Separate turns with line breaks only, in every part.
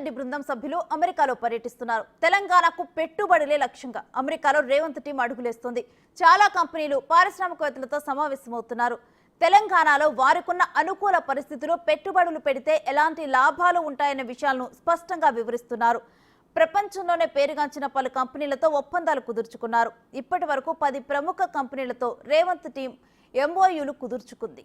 రెడ్డి బృందం సభ్యులు అమెరికాలో పర్యటిస్తున్నారు. తెలంగాణకు పెట్టుబడులే లక్ష్యంగా అమెరికాలో రేవంత్ టీం అడుగులేస్తుంది. చాలా కంపెనీలు పారిశ్రామికవేత్తలతో సమావేశమవుతున్నారు. తెలంగాణలో వారికున్న అనుకూల పరిస్థితులు, పెట్టుబడులు పెడితే ఎలాంటి లాభాలు ఉంటాయనే విషయాలను స్పష్టంగా వివరిస్తున్నారు. ప్రపంచంలోనే పేరుగాంచిన పలు కంపెనీలతో ఒప్పందాలు కుదుర్చుకున్నారు. ఇప్పటి వరకు 10 ప్రముఖ కంపెనీలతో రేవంత్ టీం ఎంఓయూలు కుదుర్చుకుంది.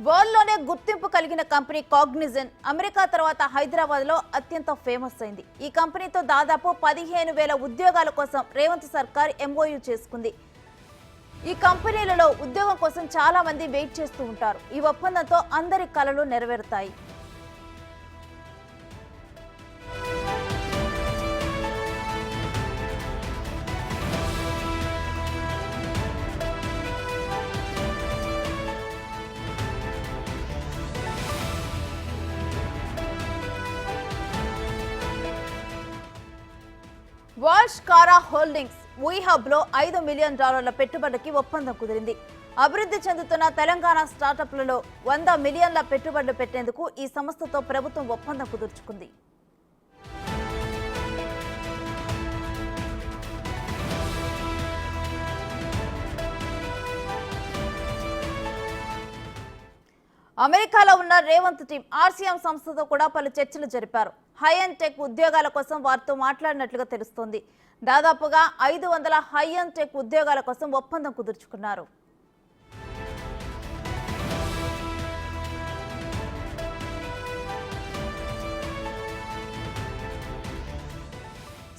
వరల్డ్లోనే గుర్తింపు కలిగిన కంపెనీ కాగ్నిజెంట్ అమెరికా తర్వాత హైదరాబాద్లో అత్యంత ఫేమస్ అయింది. ఈ కంపెనీతో దాదాపు 15,000 ఉద్యోగాల కోసం రేవంత్ సర్కార్ ఎంఓయూ చేసుకుంది. ఈ కంపెనీలలో ఉద్యోగం కోసం చాలా మంది వెయిట్ చేస్తూ ఉంటారు. ఈ ఒప్పందంతో అందరి కలలు నెరవేరుతాయి. వాల్ష్ కారా హోల్డింగ్స్ ఊహబ్లో $5 మిలియన్ పెట్టుబడికి ఒప్పందం కుదిరింది. అభివృద్ధి చెందుతున్న తెలంగాణ స్టార్టప్లలో 100 మిలియన్ల పెట్టుబడులు పెట్టేందుకు ఈ సంస్థతో ప్రభుత్వం ఒప్పందం కుదుర్చుకుంది. అమెరికాలో ఉన్న రేవంత్ టీం ఆర్సీఎం సంస్థతో కూడా పలు చర్చలు జరిపారు. హై అండ్ టెక్ ఉద్యోగాల కోసం వారితో మాట్లాడినట్లుగా తెలుస్తోంది. దాదాపుగా 500 హై అండ్ టెక్ ఉద్యోగాల కోసం ఒప్పందం కుదుర్చుకున్నారు.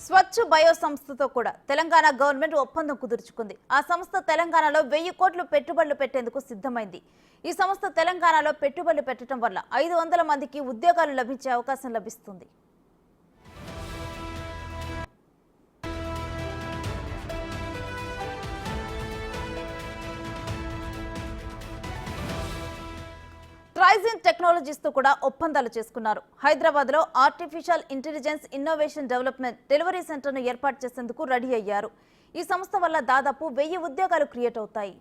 స్వచ్ఛ బయో సంస్థతో కూడా తెలంగాణ గవర్నమెంట్ ఒప్పందం కుదుర్చుకుంది. ఆ సంస్థ తెలంగాణలో 1000 కోట్లు పెట్టుబడులు పెట్టేందుకు సిద్ధమైంది. ఈ సంస్థ తెలంగాణలో పెట్టుబడులు పెట్టడం వల్ల 500 మందికి ఉద్యోగాలు లభించే అవకాశం లభిస్తుంది. ట్రైజిన్ టెక్నాలజీస్ తో కూడా ఒప్పందాలు చేసుకున్నారు. హైదరాబాద్ లో artificial intelligence innovation development delivery సెంటర్ను ఏర్పాటు చేసేందుకు రెడీ అయ్యారు. ఈ సంస్థ వల్ల దాదాపు 1000 ఉద్యోగాలు క్రియేట్ అవుతాయి.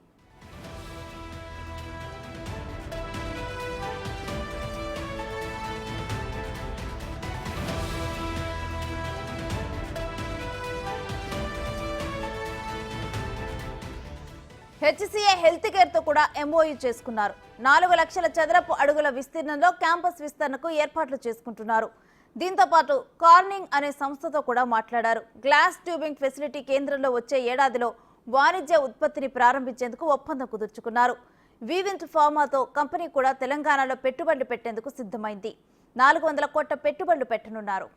హెచ్సిఏ హెల్త్ కేర్ తో కూడా ఎంఓయూ చేసుకున్నారు. 4 లక్షల చదరపు అడుగుల విస్తీర్ణంలో క్యాంపస్ విస్తరణకు ఏర్పాట్లు చేసుకుంటున్నారు. దీంతో పాటు కార్నింగ్ అనే సంస్థతో కూడా మాట్లాడారు. గ్లాస్ ట్యూబింగ్ ఫెసిలిటీ కేంద్రంలో వచ్చే ఏడాదిలో వాణిజ్య ఉత్పత్తిని ప్రారంభించేందుకు ఒప్పందం కుదుర్చుకున్నారు. వివింట్ ఫార్మాతో కంపెనీ కూడా తెలంగాణలో పెట్టుబడులు పెట్టేందుకు సిద్ధమైంది. 400 కోట్ల పెట్టుబడులు పెట్టనున్నారు.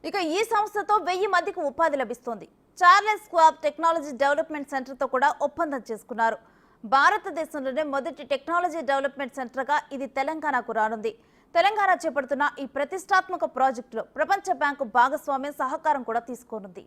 ఇక ఈ సంస్థతో 1000 మందికి ఉపాధి లభిస్తోంది. చార్లెస్ స్క్వాబ్ టెక్నాలజీ డెవలప్మెంట్ సెంటర్తో కూడా ఒప్పందం చేసుకున్నారు. భారతదేశంలోనే మొదటి టెక్నాలజీ డెవలప్మెంట్ సెంటర్గా ఇది తెలంగాణకు రానుంది. తెలంగాణ చేపడుతున్న ఈ ప్రతిష్టాత్మక ప్రాజెక్టులో ప్రపంచ బ్యాంకు భాగస్వామ్యం, సహకారం కూడా తీసుకోనుంది.